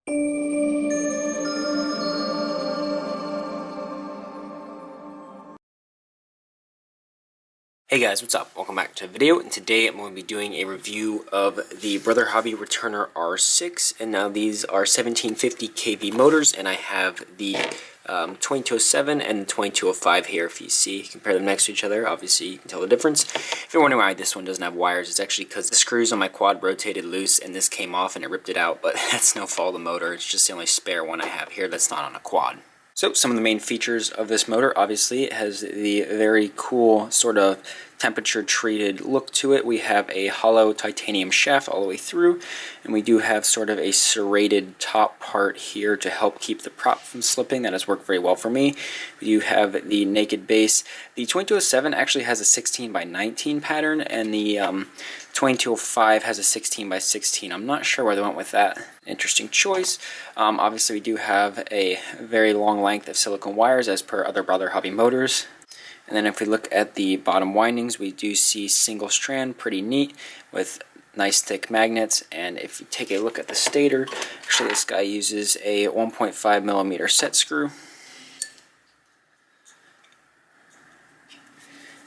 Hey guys, what's up? Welcome back to the video, and today I'm going to be doing a review of the Brother Hobby Returner R6, and now these are 1750 kV motors, and I have the 2207 and the 2205 here. If you see, compare them next to each other, obviously you can tell the difference. If you're wondering why this one doesn't have wires, it's actually because the screws on my quad rotated loose and this came off and it ripped it out, but that's no fault of the motor. It's just the only spare one I have here that's not on a quad. So some of the main features of this motor, obviously, it has the very cool sort of temperature treated look to it. We have a hollow titanium shaft all the way through, and we do have sort of a serrated top part here to help keep the prop from slipping. That has worked very well for me. We do have the naked base. The 2207 actually has a 16x19 pattern, and the 2205 has a 16x16. I'm not sure where they went with that. Interesting choice. Obviously we do have a very long length of silicone wires as per other Brother Hobby motors. And then if we look at the bottom windings, we do see single strand, pretty neat, with nice thick magnets. And if you take a look at the stator, actually this guy uses a 1.5mm set screw.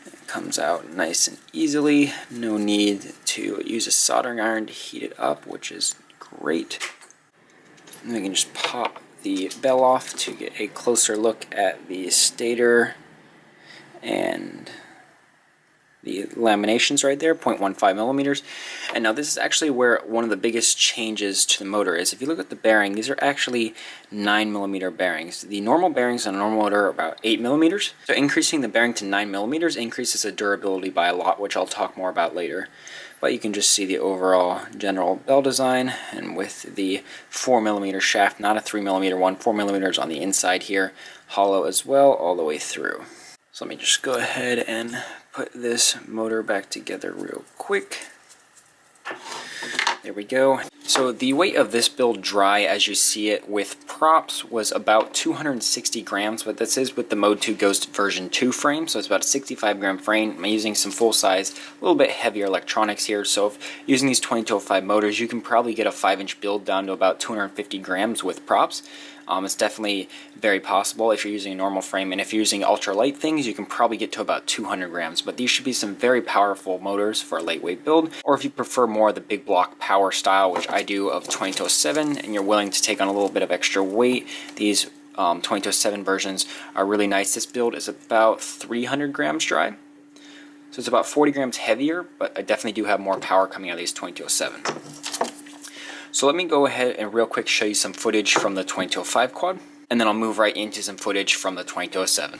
It comes out nice and easily, no need to use a soldering iron to heat it up, which is great. And we can just pop the bell off to get a closer look at the stator and the laminations right there, 0.15mm. And now this is actually where one of the biggest changes to the motor is. If you look at the bearing, these are actually 9mm bearings. The normal bearings on a normal motor are about 8mm. So increasing the bearing to 9mm increases the durability by a lot, which I'll talk more about later. But you can just see the overall general bell design, and with the 4mm shaft, not a 3mm one, 4mm on the inside here, hollow as well all the way through. So let me just go ahead and put this motor back together real quick. There we go. So the weight of this build dry, as you see it with props, was about 260 grams, but this is with the Mode 2 Ghost version 2 frame, so it's about a 65 gram frame. I'm using some full size, a little bit heavier electronics here, so if using these 2205 motors, you can probably get a 5-inch build down to about 250 grams with props. It's definitely very possible if you're using a normal frame, and if you're using ultra-light things, you can probably get to about 200 grams, but these should be some very powerful motors for a lightweight build. Or if you prefer more of the big block power style, which I do, of 2207, and you're willing to take on a little bit of extra weight, these 2207 versions are really nice. This build is about 300 grams dry, so it's about 40 grams heavier, but I definitely do have more power coming out of these 2207. So let me go ahead and real quick show you some footage from the 2205 quad, and then I'll move right into some footage from the 2207.